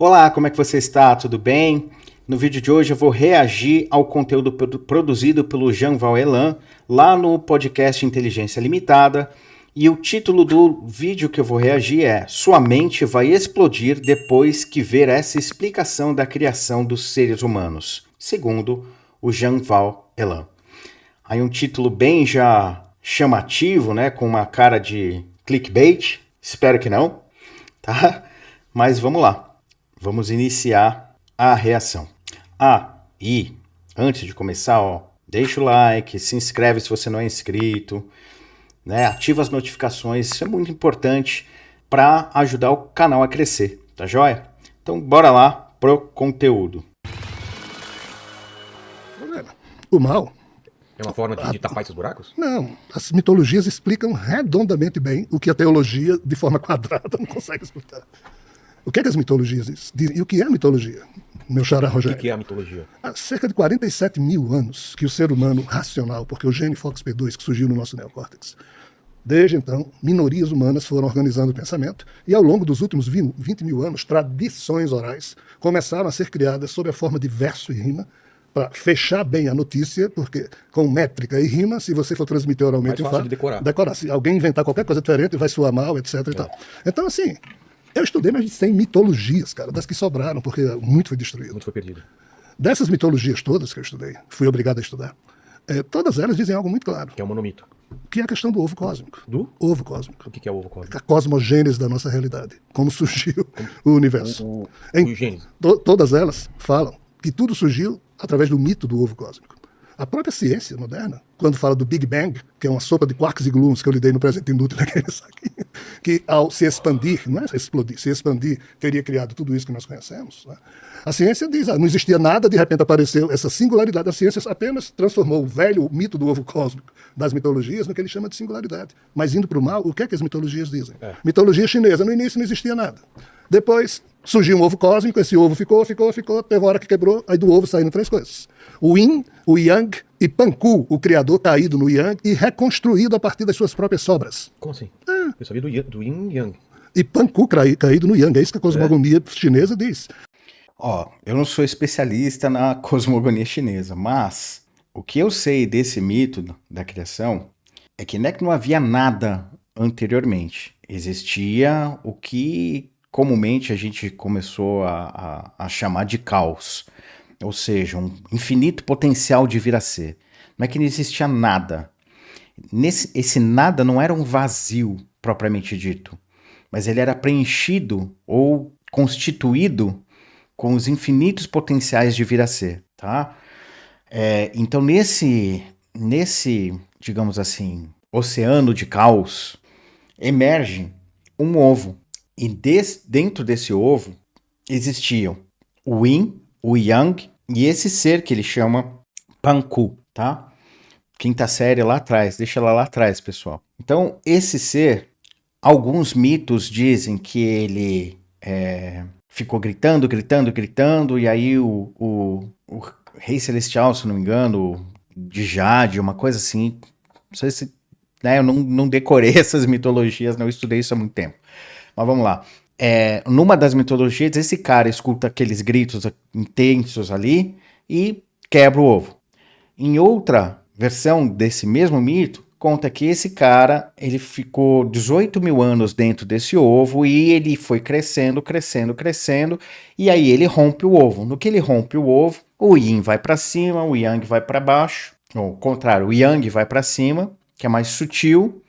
Olá, como é que você está? Tudo bem? No vídeo de hoje eu vou reagir ao conteúdo produzido pelo Jean-Val Elan lá no podcast Inteligência Limitada. E o título do vídeo que eu vou reagir é Sua mente vai explodir depois que ver essa explicação da criação dos seres humanos, segundo o Jean-Val Elan. Aí um título bem já chamativo, né, com uma cara de clickbait, espero que não, tá? Mas vamos lá. Vamos iniciar a reação. E antes de começar, deixa o like, se inscreve se você não é inscrito, né? Ativa as notificações, isso é muito importante para ajudar o canal a crescer, tá joia? Então bora lá pro conteúdo. O mal? É uma forma de tapar esses buracos? Não, as mitologias explicam redondamente bem o que a teologia, de forma quadrada, não consegue explicar. O que é que as mitologias dizem? E o que é a mitologia, meu xará Rogério? O que é a mitologia? Há cerca de 47 mil anos que o ser humano racional, porque o gene FOXP2 que surgiu no nosso neocórtex, desde então, minorias humanas foram organizando o pensamento e ao longo dos últimos 20 mil anos, tradições orais começaram a ser criadas sob a forma de verso e rima, para fechar bem a notícia, porque com métrica e rima, se você for transmitir oralmente, mais fácil de decorar. Se alguém inventar qualquer coisa diferente, vai soar mal, etc. E tal. Então, assim, eu estudei mais de 100 mitologias, cara, das que sobraram, porque muito foi destruído. Muito foi perdido. Dessas mitologias todas que eu estudei, fui obrigado a estudar, todas elas dizem algo muito claro, Que é um monomito. que é a questão do ovo cósmico. Do? Ovo cósmico. O que é o ovo cósmico? A cosmogênese da nossa realidade. Como surgiu o universo. O Gênesis. Todas elas falam que tudo surgiu através do mito do ovo cósmico. A própria ciência moderna, quando fala do Big Bang, que é uma sopa de quarks e gluons que eu lhe dei no presente inútil naquele saquinho, que ao se expandir, não é explodir, se expandir, teria criado tudo isso que nós conhecemos. Né? A ciência diz, não existia nada, de repente apareceu essa singularidade. A ciência apenas transformou o velho mito do ovo cósmico das mitologias no que ele chama de singularidade. Mas indo para o mal, o que é que as mitologias dizem? Mitologia chinesa, no início não existia nada. Depois surgiu um ovo cósmico, esse ovo ficou, teve uma hora que quebrou, aí do ovo saíram três coisas. O Yin, o Yang e Panku, o criador caído no Yang e reconstruído a partir das suas próprias sobras. Como assim? Eu sabia do Yin e Yang. E Panku caído no Yang, é isso que a cosmogonia chinesa diz. Eu não sou especialista na cosmogonia chinesa, mas o que eu sei desse mito da criação é que não havia nada anteriormente. Existia o que comumente a gente começou a chamar de caos, ou seja, um infinito potencial de vir a ser. Não é que não existia nada. Esse nada não era um vazio propriamente dito, mas ele era preenchido ou constituído com os infinitos potenciais de vir a ser, tá? Então nesse, digamos assim, oceano de caos, emerge um ovo. E dentro desse ovo existiam o Yin, o Yang e esse ser que ele chama Panku, tá? Quinta série lá atrás, deixa ela lá atrás, pessoal. Então, esse ser, alguns mitos dizem que ele ficou gritando, e aí o Rei Celestial, se não me engano, de Jade, uma coisa assim, não sei se, eu não decorei essas mitologias, não estudei isso há muito tempo. Mas vamos lá. Numa das mitologias, esse cara escuta aqueles gritos intensos ali e quebra o ovo. Em outra versão desse mesmo mito, conta que esse cara ele ficou 18 mil anos dentro desse ovo e ele foi crescendo, e aí ele rompe o ovo. No que ele rompe o ovo, o Yin vai para cima, o Yang vai para baixo, ou ao contrário, o Yang vai para cima, que é mais sutil,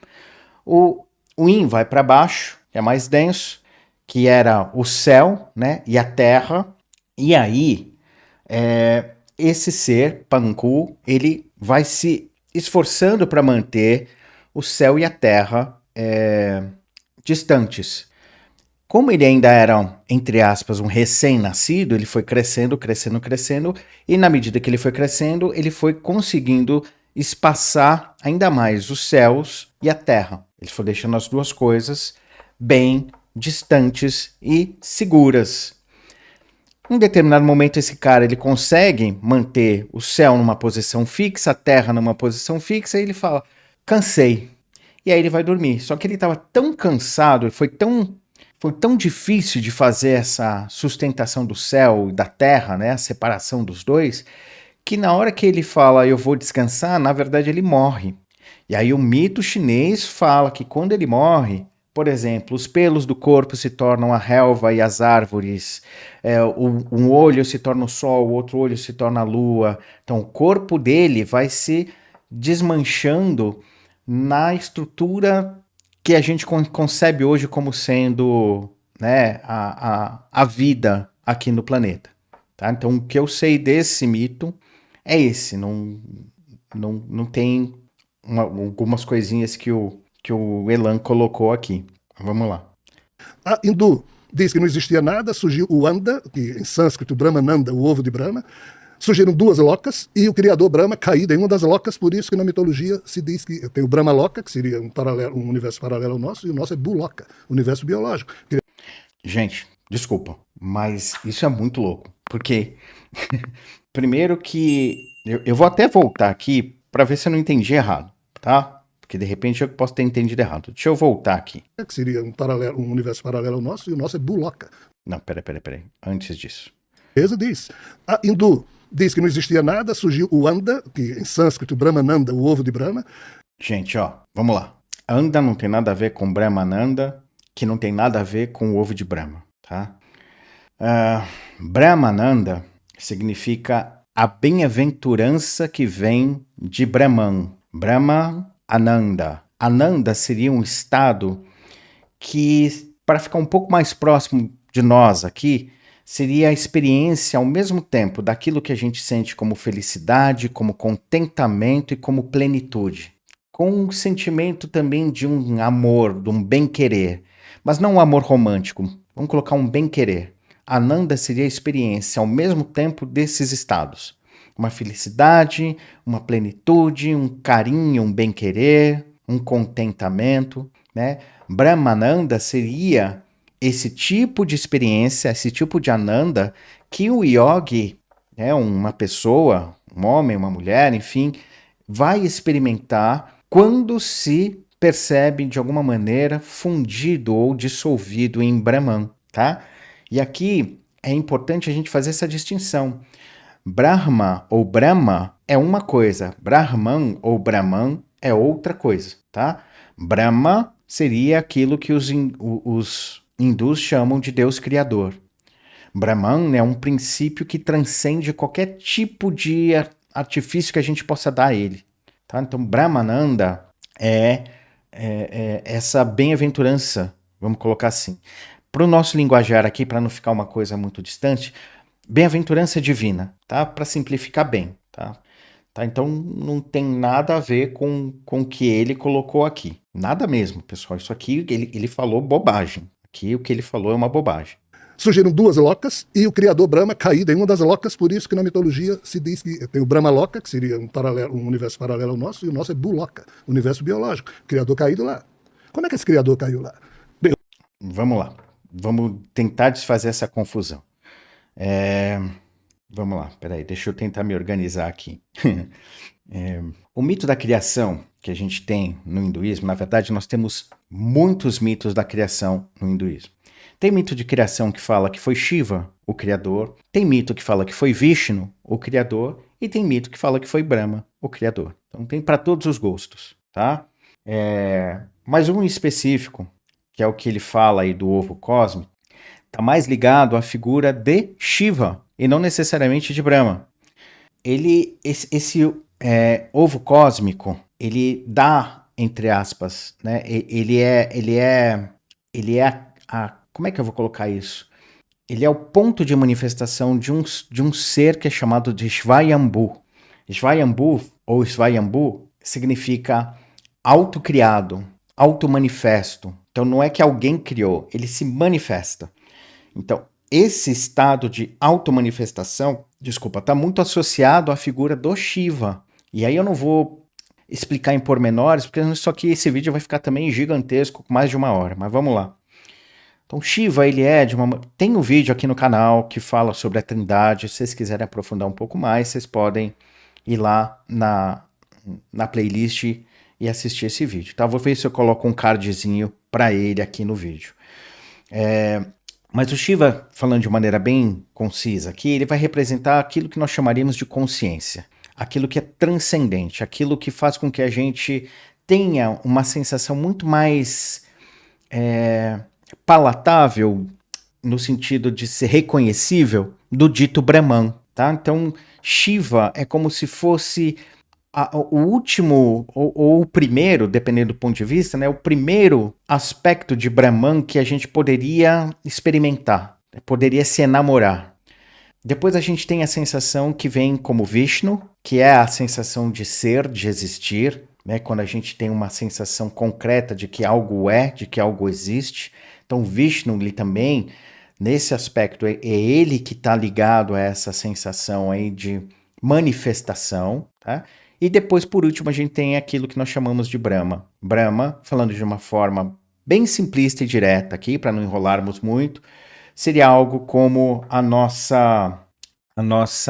o Yin vai para baixo, que é mais denso, que era o céu, né, e a terra, e aí esse ser, Panku, ele vai se esforçando para manter o céu e a terra distantes. Como ele ainda era, entre aspas, um recém-nascido, ele foi crescendo, e na medida que ele foi crescendo, ele foi conseguindo espaçar ainda mais os céus e a terra. Ele foi deixando as duas coisas bem distantes e seguras. Em um determinado momento, esse cara ele consegue manter o céu numa posição fixa, a terra numa posição fixa, e ele fala, cansei. E aí ele vai dormir. Só que ele estava tão cansado, foi tão foi tão difícil de fazer essa sustentação do céu e da terra, né, a separação dos dois, que na hora que ele fala eu vou descansar, na verdade ele morre. E aí o mito chinês fala que quando ele morre, por exemplo, os pelos do corpo se tornam a relva e as árvores, um olho se torna o sol, o outro olho se torna a lua. Então o corpo dele vai se desmanchando na estrutura que a gente concebe hoje como sendo, né, a vida aqui no planeta. Tá? Então o que eu sei desse mito é esse, não tem algumas coisinhas que o Elan colocou aqui. Vamos lá. A hindu diz que não existia nada, surgiu o Anda, que em sânscrito Brahmananda, o ovo de Brahma. Surgiram duas locas e o criador Brahma caído em uma das locas, por isso que na mitologia se diz que tem o Brahma Loka, que seria um universo paralelo ao nosso, e o nosso é Buloka, universo biológico. Gente, desculpa, mas isso é muito louco, porque primeiro que eu vou até voltar aqui para ver se eu não entendi errado, tá? Porque de repente eu posso ter entendido errado. Deixa eu voltar aqui. Que seria um universo paralelo ao nosso, e o nosso é Buloka. Não, peraí. Antes disso. Beleza, diz. A hindu diz que não existia nada, surgiu o Anda, que em sânscrito Brahmananda, o ovo de Brahma. Gente, ó, vamos lá. Anda não tem nada a ver com Brahmananda, que não tem nada a ver com o ovo de Brahma, tá? Brahmananda significa a bem-aventurança que vem de Brahman. Brahma Ananda. Ananda seria um estado que, para ficar um pouco mais próximo de nós aqui, seria a experiência ao mesmo tempo daquilo que a gente sente como felicidade, como contentamento e como plenitude. Com um sentimento também de um amor, de um bem-querer. Mas não um amor romântico. Vamos colocar um bem-querer. Ananda seria a experiência ao mesmo tempo desses estados. Uma felicidade, uma plenitude, um carinho, um bem-querer, um contentamento, né? Brahmananda seria esse tipo de experiência, esse tipo de Ananda que o yogi, né, uma pessoa, um homem, uma mulher, enfim, vai experimentar quando se percebe de alguma maneira fundido ou dissolvido em Brahman, tá? E aqui é importante a gente fazer essa distinção. Brahma ou Brahma é uma coisa, Brahman ou Brahman é outra coisa, tá? Brahma seria aquilo que os hindus chamam de Deus Criador. Brahman é um princípio que transcende qualquer tipo de artifício que a gente possa dar a ele. Tá? Então, Brahmananda é essa bem-aventurança, vamos colocar assim. Para o nosso linguajar aqui, para não ficar uma coisa muito distante, bem-aventurança divina, tá? Para simplificar bem, tá? Então, não tem nada a ver com o que ele colocou aqui. Nada mesmo, pessoal. Isso aqui, ele falou bobagem. Aqui, o que ele falou é uma bobagem. Surgiram duas locas e o criador Brahma caído em uma das locas, por isso que na mitologia se diz que tem o Brahma Loka, que seria um universo paralelo ao nosso, e o nosso é Buloka, universo biológico. O criador caído lá. Como é que esse criador caiu lá? Vamos lá. Vamos tentar desfazer essa confusão. Vamos lá, peraí, deixa eu tentar me organizar aqui. O mito da criação que a gente tem no hinduísmo, na verdade nós temos muitos mitos da criação no hinduísmo. Tem mito de criação que fala que foi Shiva, o criador. Tem mito que fala que foi Vishnu, o criador. E tem mito que fala que foi Brahma, o criador. Então tem para todos os gostos, tá? Mas um específico, que é o que ele fala aí do ovo cósmico, está mais ligado à figura de Shiva e não necessariamente de Brahma. Esse ovo cósmico, ele dá, entre aspas, né? Ele é como é que eu vou colocar isso? Ele é o ponto de manifestação de um ser que é chamado de Svayambhu. Svayambhu, ou Svayambhu, significa autocriado, automanifesto. Então não é que alguém criou, ele se manifesta. Então, esse estado de automanifestação, está muito associado à figura do Shiva. E aí eu não vou explicar em pormenores, porque só que esse vídeo vai ficar também gigantesco, com mais de 1 hora. Mas vamos lá. Então, Shiva, ele é de uma... Tem um vídeo aqui no canal que fala sobre a Trindade. Se vocês quiserem aprofundar um pouco mais, vocês podem ir lá na playlist e assistir esse vídeo, tá? Vou ver se eu coloco um cardzinho para ele aqui no vídeo. Mas o Shiva, falando de maneira bem concisa aqui, ele vai representar aquilo que nós chamaríamos de consciência, aquilo que é transcendente, aquilo que faz com que a gente tenha uma sensação muito mais palatável, no sentido de ser reconhecível, do dito Brahman, tá? Então, Shiva é como se fosse o último, ou o primeiro, dependendo do ponto de vista, né, o primeiro aspecto de Brahman que a gente poderia experimentar, poderia se enamorar. Depois a gente tem a sensação que vem como Vishnu, que é a sensação de ser, de existir, né, quando a gente tem uma sensação concreta de que algo é, de que algo existe. Então Vishnu ele também, nesse aspecto, é ele que está ligado a essa sensação aí de manifestação, tá? E depois, por último, a gente tem aquilo que nós chamamos de Brahma. Brahma, falando de uma forma bem simplista e direta aqui, para não enrolarmos muito, seria algo como a nossa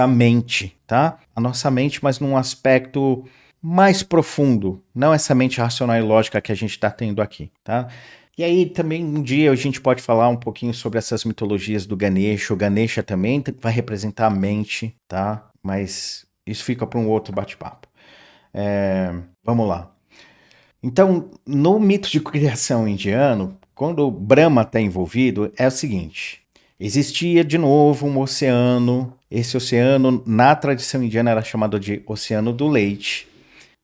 mente, tá? A nossa mente, mas num aspecto mais profundo, não essa mente racional e lógica que a gente está tendo aqui, tá? E aí também um dia a gente pode falar um pouquinho sobre essas mitologias do Ganesha. O Ganesha também vai representar a mente, tá? Mas isso fica para um outro bate-papo. Vamos lá. Então, no mito de criação indiano, quando o Brahma está envolvido, é o seguinte: existia de novo um oceano. Esse oceano, na tradição indiana, era chamado de Oceano do Leite,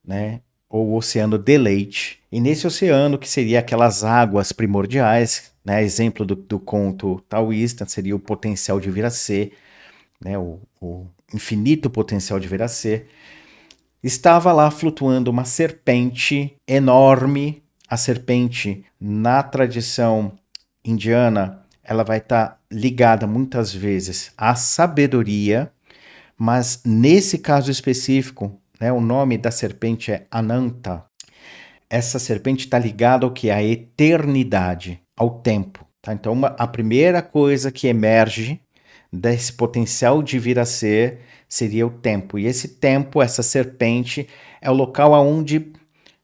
né? Ou Oceano de Leite. E nesse oceano, que seria aquelas águas primordiais, né? Exemplo do conto taoísta, seria o potencial de vir a ser, né? O infinito potencial de vir a ser. Estava lá flutuando uma serpente enorme. A serpente, na tradição indiana, ela vai estar ligada muitas vezes à sabedoria, mas nesse caso específico, né, o nome da serpente é Ananta. Essa serpente está ligada ao que? À eternidade, ao tempo. Tá? Então, a primeira coisa que emerge desse potencial de vir a ser seria o tempo. E esse tempo, essa serpente, é o local onde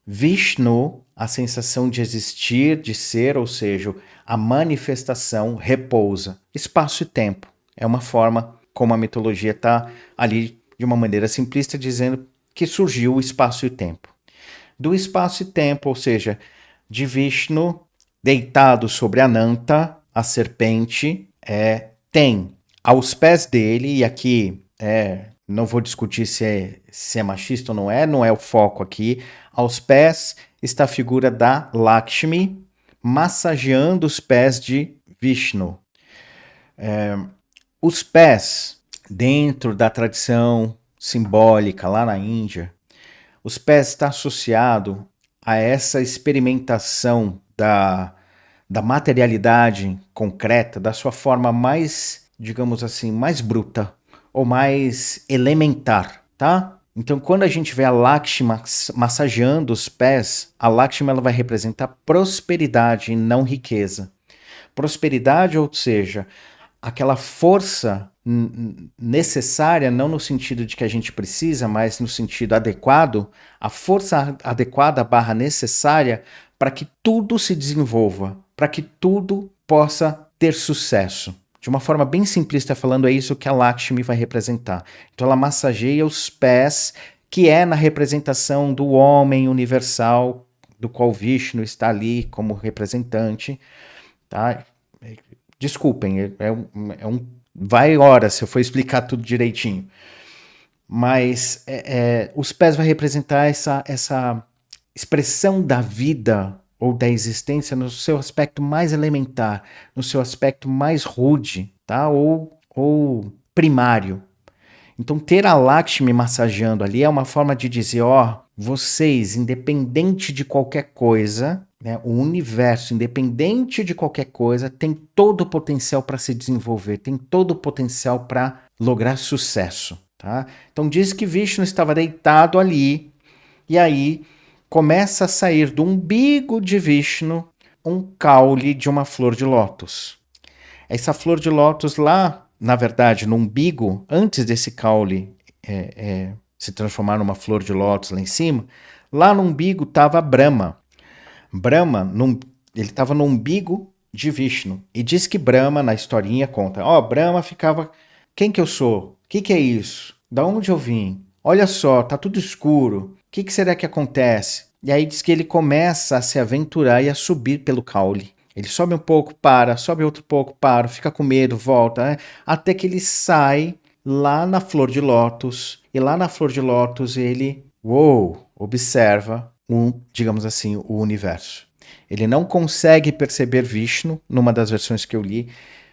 Vishnu, a sensação de existir, de ser, ou seja, a manifestação, repousa. Espaço e tempo. É uma forma como a mitologia está ali, de uma maneira simplista, dizendo que surgiu o espaço e o tempo. Do espaço e tempo, ou seja, de Vishnu, deitado sobre Ananta, a serpente, tem aos pés dele, e aqui não vou discutir se é machista ou não é o foco aqui, aos pés está a figura da Lakshmi, massageando os pés de Vishnu. Os pés, dentro da tradição simbólica lá na Índia, os pés está associado a essa experimentação da materialidade concreta, da sua forma mais, digamos assim, mais bruta ou mais elementar, tá? Então, quando a gente vê a Lakshmi massageando os pés, a Lakshmi ela vai representar prosperidade e não riqueza. Prosperidade, ou seja, aquela força necessária, não no sentido de que a gente precisa, mas no sentido adequado, a força adequada / necessária para que tudo se desenvolva, para que tudo possa ter sucesso. De uma forma bem simplista falando, é isso que a Lakshmi vai representar. Então ela massageia os pés, que é na representação do homem universal, do qual Vishnu está ali como representante, tá? Desculpem, vai horas se eu for explicar tudo direitinho. Mas os pés vai representar essa expressão da vida ou da existência no seu aspecto mais elementar, no seu aspecto mais rude, tá? Ou primário. Então, ter a Lakshmi massageando ali é uma forma de dizer, vocês, independente de qualquer coisa, né, o universo, independente de qualquer coisa, tem todo o potencial para se desenvolver, tem todo o potencial para lograr sucesso, tá? Então, diz que Vishnu estava deitado ali, e aí começa a sair do umbigo de Vishnu um caule de uma flor de lótus. Essa flor de lótus lá, na verdade, no umbigo, antes desse caule se transformar numa flor de lótus lá em cima, lá no umbigo estava Brahma. Brahma, ele estava no umbigo de Vishnu. E diz que Brahma, na historinha, conta: Brahma ficava, quem que eu sou? O que é isso? Da onde eu vim? Olha só, tá tudo escuro. O que será que acontece? E aí diz que ele começa a se aventurar e a subir pelo caule. Ele sobe um pouco, para, sobe outro pouco, para, fica com medo, volta, né? Até que ele sai lá na flor de lótus. E lá na flor de lótus ele, observa, digamos assim, o universo. Ele não consegue perceber Vishnu, numa das versões que eu li,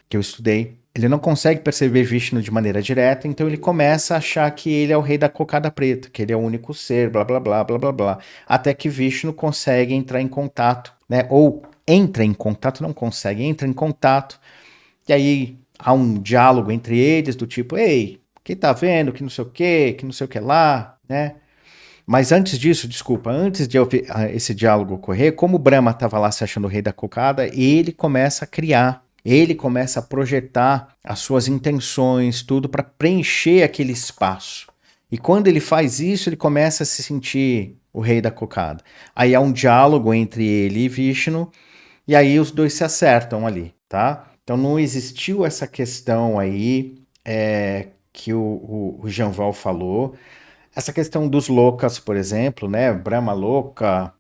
que eu estudei. Ele não consegue perceber Vishnu de maneira direta, então ele começa a achar que ele é o rei da cocada preta, que ele é o único ser, blá, blá, blá, blá, blá, blá. Até que Vishnu consegue entrar em contato, né? Ou entra em contato, não consegue, entra em contato. E aí há um diálogo entre eles do tipo, ei, quem tá vendo, que não sei o que lá, né? Mas antes disso, desculpa, antes de esse diálogo ocorrer, como Brahma estava lá se achando o rei da cocada, ele começa a criar, ele começa a projetar as suas intenções, tudo para preencher aquele espaço. E quando ele faz isso, ele começa a se sentir o rei da cocada. Aí há um diálogo entre ele e Vishnu, e aí os dois se acertam ali, tá? Então não existiu essa questão aí que o Jean-Val falou. Essa questão dos lokas, por exemplo, né? Brahma Loka,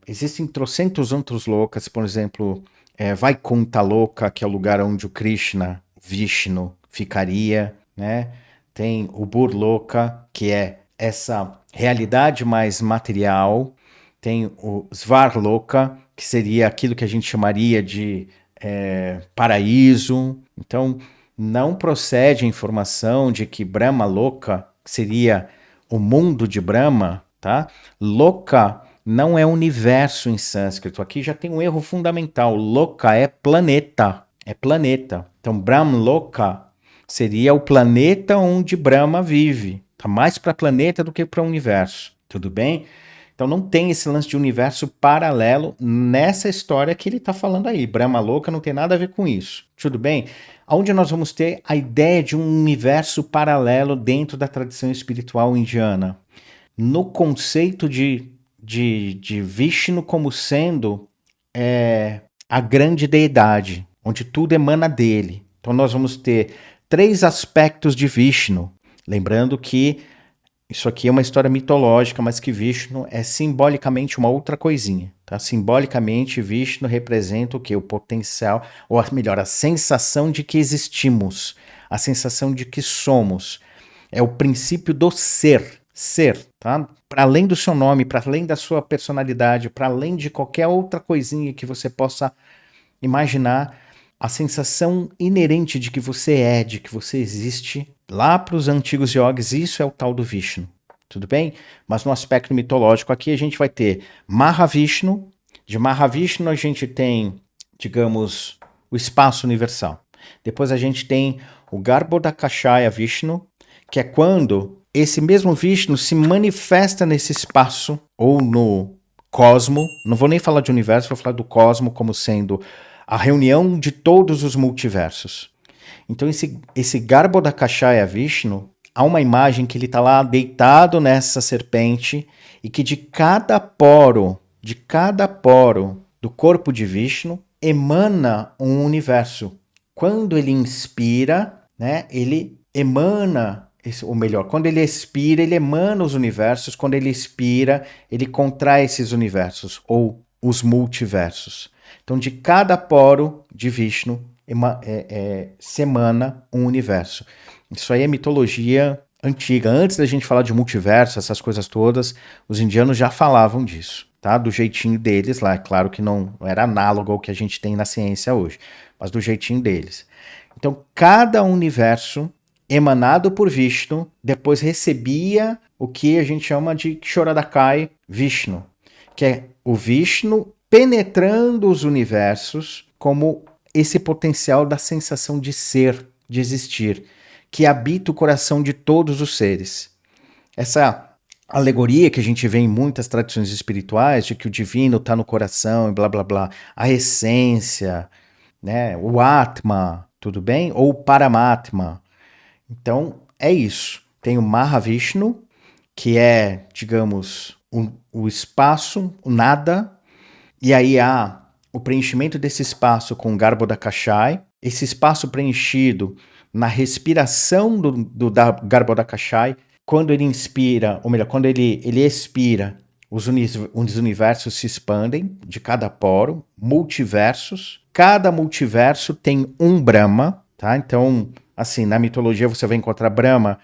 existem trocentos outros lokas, por exemplo, Vaikuntha Loka, que é o lugar onde o Krishna, Vishnu, ficaria, né? Tem o Burloka, que é essa realidade mais material. Tem o Svarloka, que seria aquilo que a gente chamaria de paraíso. Então, não procede a informação de que Brahma Loka seria o mundo de Brahma, tá? Loka não é universo em sânscrito. Aqui já tem um erro fundamental. Loka é planeta. É planeta. Então, Brahma Loka seria o planeta onde Brahma vive. Tá mais para planeta do que para o universo. Tudo bem? Então não tem esse lance de universo paralelo nessa história que ele está falando aí. Brahma Loka não tem nada a ver com isso. Tudo bem? Onde nós vamos ter a ideia de um universo paralelo dentro da tradição espiritual indiana? No conceito de Vishnu como sendo a grande deidade, onde tudo emana dele. Então nós vamos ter 3 aspectos de Vishnu. Lembrando que isso aqui é uma história mitológica, mas que Vishnu é simbolicamente uma outra coisinha. Tá? Simbolicamente, Vishnu representa o quê? O potencial, ou melhor, a sensação de que existimos, a sensação de que somos. É o princípio do ser. Ser, tá? Para além do seu nome, para além da sua personalidade, para além de qualquer outra coisinha que você possa imaginar, a sensação inerente de que você é, de que você existe, lá para os antigos yogis, isso é o tal do Vishnu, tudo bem? Mas no aspecto mitológico aqui a gente vai ter Mahavishnu. De Mahavishnu a gente tem, digamos, o espaço universal. Depois a gente tem o Garbhodakashaya Vishnu, que é quando esse mesmo Vishnu se manifesta nesse espaço, ou no cosmo. Não vou nem falar de universo, vou falar do cosmo como sendo a reunião de todos os multiversos. Então esse Garbhodakashaya Vishnu, há uma imagem que ele está lá deitado nessa serpente e que de cada poro do corpo de Vishnu emana um universo. Quando ele inspira, né, ele emana, ou melhor, quando ele expira, ele emana os universos. Quando ele expira, ele contrai esses universos, ou os multiversos. Então, de cada poro de Vishnu se emana um universo. Isso aí é mitologia antiga. Antes da gente falar de multiverso, essas coisas todas, os indianos já falavam disso, tá? Do jeitinho deles lá. É claro que não era análogo ao que a gente tem na ciência hoje, mas do jeitinho deles. Então, cada universo emanado por Vishnu depois recebia o que a gente chama de Kshoradakaya Vishnu, que é o Vishnu penetrando os universos como esse potencial da sensação de ser, de existir, que habita o coração de todos os seres. Essa alegoria que a gente vê em muitas tradições espirituais, de que o divino está no coração e blá blá blá, a essência, né, o Atma, tudo bem? Ou o Paramatma. Então, é isso. Tem o Mahavishnu, que é, digamos, o espaço, o nada. E aí há o preenchimento desse espaço com Garbhodakashai, esse espaço preenchido na respiração do Garbhodakashai, quando ele inspira, ou melhor, quando ele expira, os universos se expandem de cada poro, multiversos. Cada multiverso tem um Brahma, tá? Então, assim, na mitologia você vai encontrar Brahma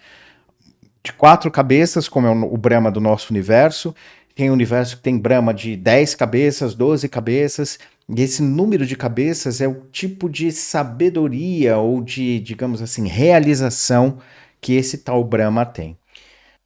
de 4 cabeças, como é o Brahma do nosso universo. Tem um universo que tem Brahma de 10 cabeças, 12 cabeças. E esse número de cabeças é o tipo de sabedoria ou de, digamos assim, realização que esse tal Brahma tem.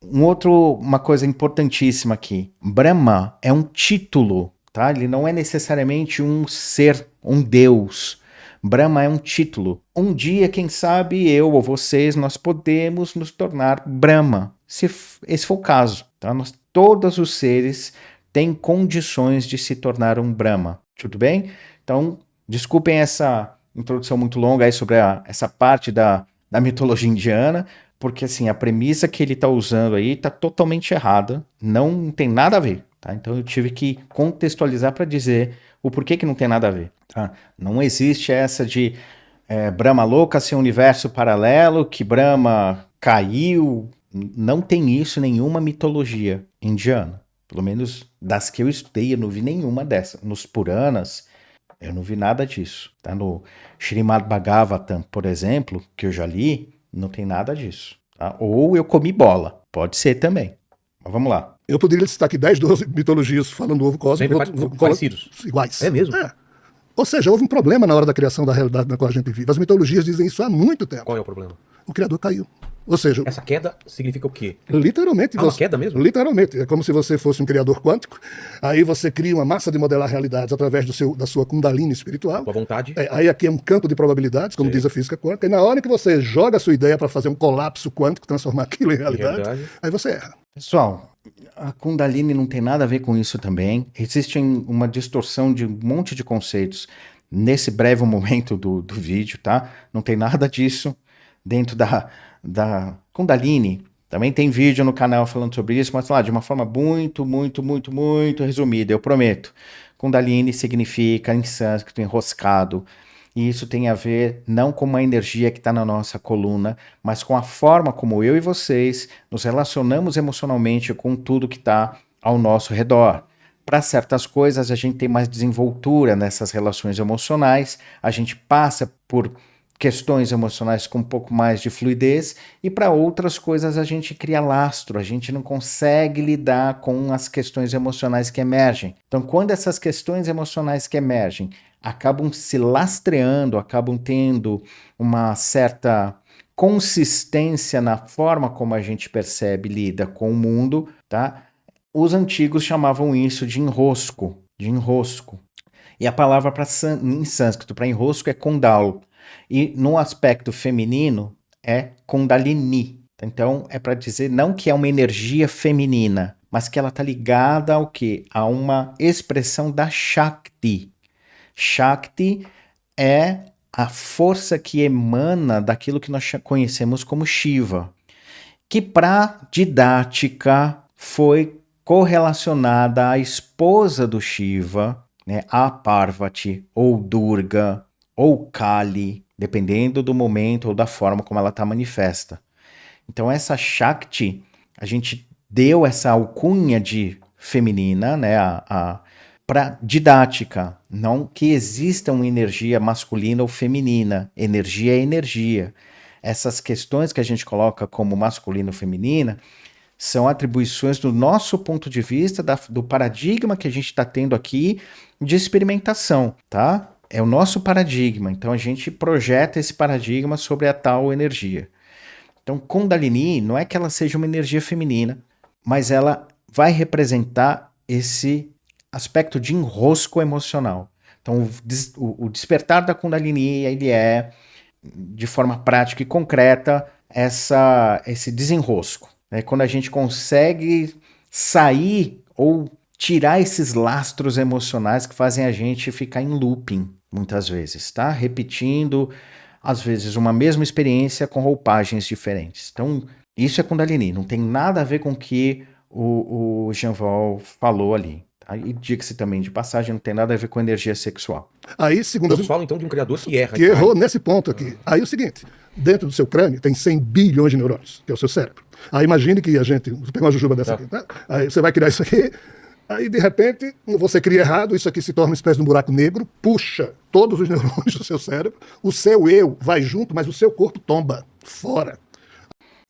Uma coisa importantíssima aqui, Brahma é um título, tá? Ele não é necessariamente um ser, um deus. Brahma é um título. Um dia, quem sabe, eu ou vocês, nós podemos nos tornar Brahma, se esse for o caso, tá? Todos os seres têm condições de se tornar um Brahma, tudo bem? Então, desculpem essa introdução muito longa aí sobre essa parte da mitologia indiana, porque assim, a premissa que ele está usando aí está totalmente errada, não tem nada a ver, tá? Então eu tive que contextualizar para dizer o porquê que não tem nada a ver, tá? Não existe essa de Brahma louca ser um universo paralelo, que Brahma caiu, não tem isso em nenhuma mitologia indiana, pelo menos das que eu estudei, eu não vi nenhuma dessas. Nos Puranas, eu não vi nada disso, tá? No Srimad Bhagavatam, por exemplo, que eu já li, não tem nada disso. Tá? Ou eu comi bola. Pode ser também. Mas vamos lá. Eu poderia listar aqui 10, 12 mitologias falando do ovo cósmico. Parecidos. Iguais. É mesmo? Ou seja, houve um problema na hora da criação da realidade na qual a gente vive. As mitologias dizem isso há muito tempo. Qual é o problema? O Criador caiu. Ou seja, Essa queda significa o quê? literalmente. Uma queda mesmo? Literalmente. É como se você fosse um criador quântico. Aí você cria uma massa de modelar realidades através da sua Kundalini espiritual. Com a vontade? Aí aqui é um campo de probabilidades, como diz a física quântica. E na hora que você joga a sua ideia para fazer um colapso quântico, transformar aquilo em realidade, aí você erra. Pessoal, a Kundalini não tem nada a ver com isso também. Existe uma distorção de um monte de conceitos nesse breve momento do vídeo, tá? Não tem nada disso dentro da Kundalini. Também tem vídeo no canal falando sobre isso, mas lá de uma forma muito resumida, eu prometo. Kundalini significa, em sânscrito, enroscado. E isso tem a ver não com uma energia que está na nossa coluna, mas com a forma como eu e vocês nos relacionamos emocionalmente com tudo que está ao nosso redor. Para certas coisas, a gente tem mais desenvoltura nessas relações emocionais, a gente passa por questões emocionais com um pouco mais de fluidez, e para outras coisas a gente cria lastro, a gente não consegue lidar com as questões emocionais que emergem. Então, quando essas questões emocionais que emergem acabam se lastreando, acabam tendo uma certa consistência na forma como a gente percebe e lida com o mundo, tá? Os antigos chamavam isso de enrosco, E a palavra em sânscrito para enrosco é kundal. E no aspecto feminino é Kundalini. Então é para dizer não que é uma energia feminina, mas que ela está ligada ao quê? A uma expressão da Shakti. Shakti é a força que emana daquilo que nós conhecemos como Shiva, que para didática foi correlacionada à esposa do Shiva, né, a Parvati, ou Durga, ou Kali, dependendo do momento ou da forma como ela está manifesta. Então essa Shakti, a gente deu essa alcunha de feminina, né, para didática, não que exista uma energia masculina ou feminina, energia é energia. Essas questões que a gente coloca como masculina ou feminina são atribuições do nosso ponto de vista, do paradigma que a gente está tendo aqui de experimentação, tá? É o nosso paradigma, então a gente projeta esse paradigma sobre a tal energia. Então, Kundalini não é que ela seja uma energia feminina, mas ela vai representar esse aspecto de enrosco emocional. Então, o despertar da Kundalini, ele é, de forma prática e concreta, esse desenrosco. Né? Quando a gente consegue sair ou tirar esses lastros emocionais que fazem a gente ficar em looping, muitas vezes, tá? Repetindo, às vezes, uma mesma experiência com roupagens diferentes. Então, isso é Kundalini, não tem nada a ver com o que o Jean Paul falou ali, Tá? E diga-se também de passagem, não tem nada a ver com energia sexual. Aí, segundo Eu falo então de um criador que erra. que errou nesse ponto aqui. Aí é o seguinte, dentro do seu crânio tem 100 bilhões de neurônios, que é o seu cérebro. Aí imagine que a gente, vou pegar uma jujuba dessa aqui, tá? Aí você vai criar isso aqui, aí de repente você cria errado, isso aqui se torna uma espécie de um buraco negro, puxa todos os neurônios do seu cérebro, o seu eu vai junto, mas o seu corpo tomba fora.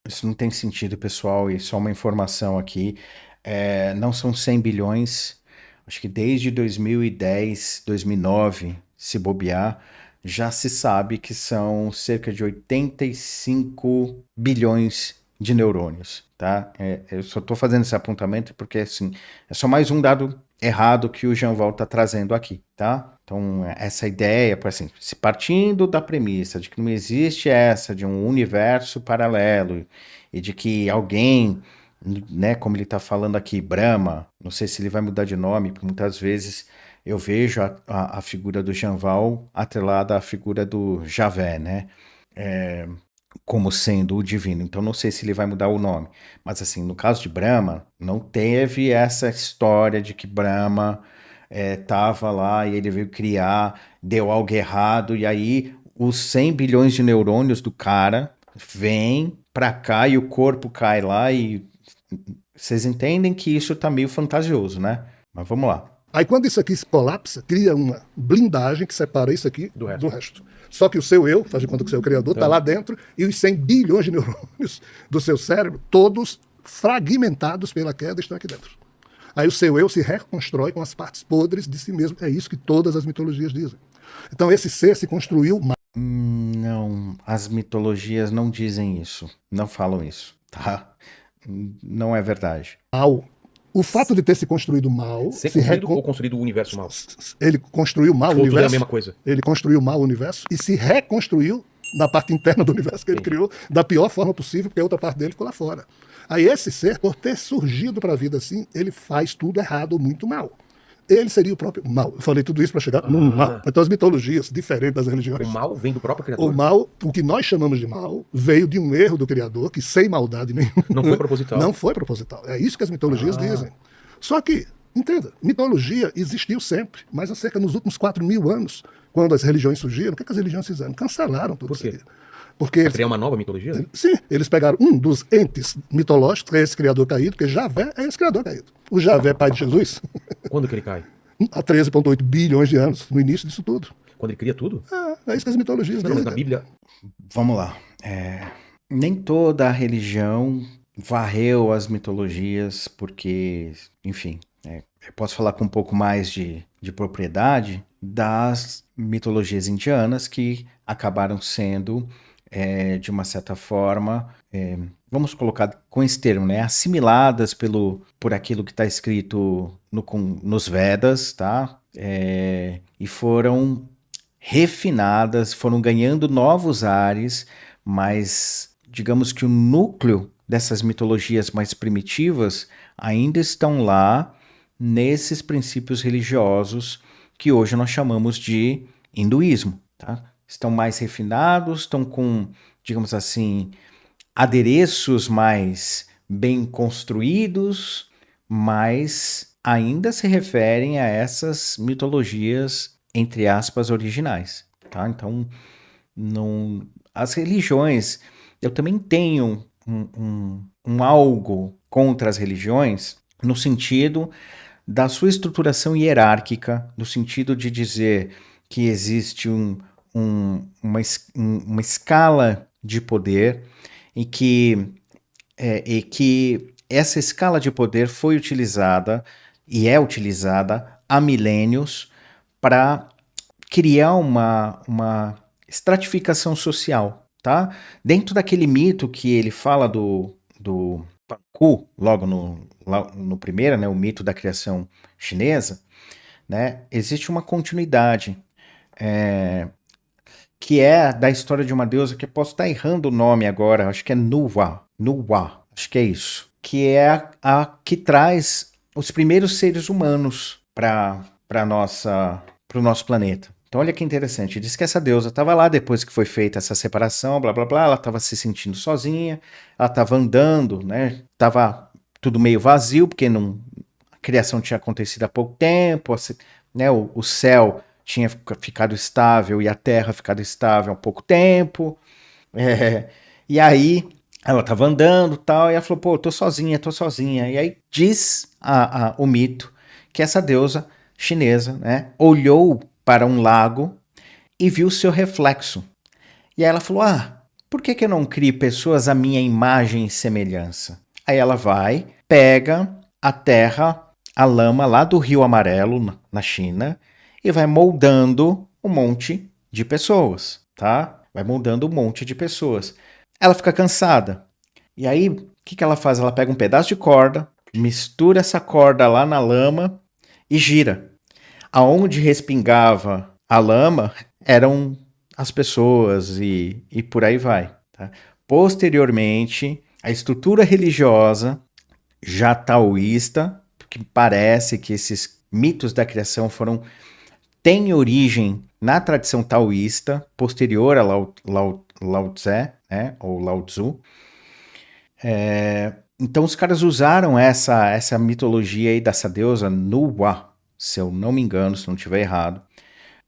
Isso não tem sentido, pessoal, e só uma informação aqui. Não são 100 bilhões, acho que desde 2010, 2009, se bobear, já se sabe que são cerca de 85 bilhões de neurônios, tá? Eu só estou fazendo esse apontamento porque, assim, é só mais um dado errado que o Jean-Val está trazendo aqui, tá? Então, essa ideia, assim, se partindo da premissa de que não existe essa de um universo paralelo e de que alguém, né, como ele está falando aqui, Brahma, não sei se ele vai mudar de nome, porque muitas vezes eu vejo a figura do Jean-Val atrelada à figura do Javé, né? Como sendo o divino. Então não sei se ele vai mudar o nome. Mas assim, no caso de Brahma, não teve essa história de que Brahma estava lá e ele veio criar, deu algo errado, e aí os 100 bilhões de neurônios do cara vêm pra cá e o corpo cai lá e... Vocês entendem que isso tá meio fantasioso, né? Mas vamos lá. Aí quando isso aqui se colapsa, cria uma blindagem que separa isso aqui Do resto. Só que o seu eu, faz de conta que o seu criador, está lá dentro, e os 100 bilhões de neurônios do seu cérebro, todos fragmentados pela queda, estão aqui dentro. Aí o seu eu se reconstrói com as partes podres de si mesmo. É isso que todas as mitologias dizem. Então esse ser se construiu Não, as mitologias não dizem isso, não falam isso, tá? Não é verdade. mal. O fato de ter se construído mal... Ser construído ou construído o universo mal? Ele construiu mal o Ou tudo universo. é a mesma coisa? Ele construiu mal o universo e se reconstruiu na parte interna do universo que ele criou da pior forma possível, porque a outra parte dele ficou lá fora. Aí esse ser, por ter surgido para a vida assim, ele faz tudo errado, muito mal. Ele seria o próprio mal. Eu falei tudo isso para chegar no mal. Então as mitologias, diferentes das religiões. O mal vem do próprio criador? O mal, o que nós chamamos de mal, veio de um erro do Criador, que sem maldade nenhuma. Não foi proposital. Não foi proposital. É isso que as mitologias dizem. Só que, entenda, mitologia existiu sempre, mas há cerca nos últimos 4.000 anos, quando as religiões surgiram, o que as religiões fizeram? Cancelaram tudo Por quê? isso aqui. Porque eles, Criar uma nova mitologia? sim, eles pegaram um dos entes mitológicos, que é esse Criador caído, porque Javé é esse Criador caído. O Javé, pai de Jesus, Quando que ele cai? há 13,8 bilhões de anos, no início disso tudo. Quando ele cria tudo? É isso que as mitologias Não, mas dizem. na Bíblia... Vamos lá. Nem toda a religião varreu as mitologias porque, enfim, eu posso falar com um pouco mais de propriedade das mitologias indianas que acabaram sendo, de uma certa forma, vamos colocar com esse termo, né, assimiladas por aquilo que está escrito nos Vedas, tá? E foram refinadas, foram ganhando novos ares, mas digamos que o núcleo dessas mitologias mais primitivas ainda estão lá nesses princípios religiosos que hoje nós chamamos de hinduísmo, tá? Estão mais refinados, estão com, digamos assim, adereços mais bem construídos, mas ainda se referem a essas mitologias, entre aspas, originais, tá? Então, as religiões, eu também tenho um algo contra as religiões, no sentido da sua estruturação hierárquica, no sentido de dizer que existe uma escala de poder e que essa escala de poder foi utilizada e é utilizada há milênios para criar uma estratificação social, tá? Dentro daquele mito que ele fala do Panku, logo no primeiro, né, o mito da criação chinesa, né, existe uma continuidade, que é da história de uma deusa, que eu posso estar errando o nome agora, acho que é Nuwa, acho que é isso, que é a que traz os primeiros seres humanos para o nosso planeta. Então olha que interessante, diz que essa deusa estava lá depois que foi feita essa separação, blá blá blá, ela estava se sentindo sozinha, ela estava andando, né? Estava tudo meio vazio, porque criação tinha acontecido há pouco tempo, né, o céu tinha ficado estável e a terra ficado estável há pouco tempo. É, e aí ela estava andando e tal, e ela falou, pô, tô sozinha, tô sozinha. E aí diz o mito que essa deusa chinesa, né, olhou para um lago e viu seu reflexo. E aí ela falou, por que eu não crio pessoas à minha imagem e semelhança? Aí ela vai, pega a terra, a lama lá do Rio Amarelo, na China, e vai moldando um monte de pessoas, tá? Vai moldando um monte de pessoas. Ela fica cansada. E aí, o que ela faz? Ela pega um pedaço de corda, mistura essa corda lá na lama e gira. Aonde respingava a lama eram as pessoas e por aí vai. Tá? Posteriormente, a estrutura religiosa já taoísta, porque parece que esses mitos da criação têm origem na tradição taoísta, posterior a Lao Tse, né, ou Lao Tzu. Então os caras usaram essa mitologia aí dessa deusa Nuwa, se eu não me engano, se não estiver errado,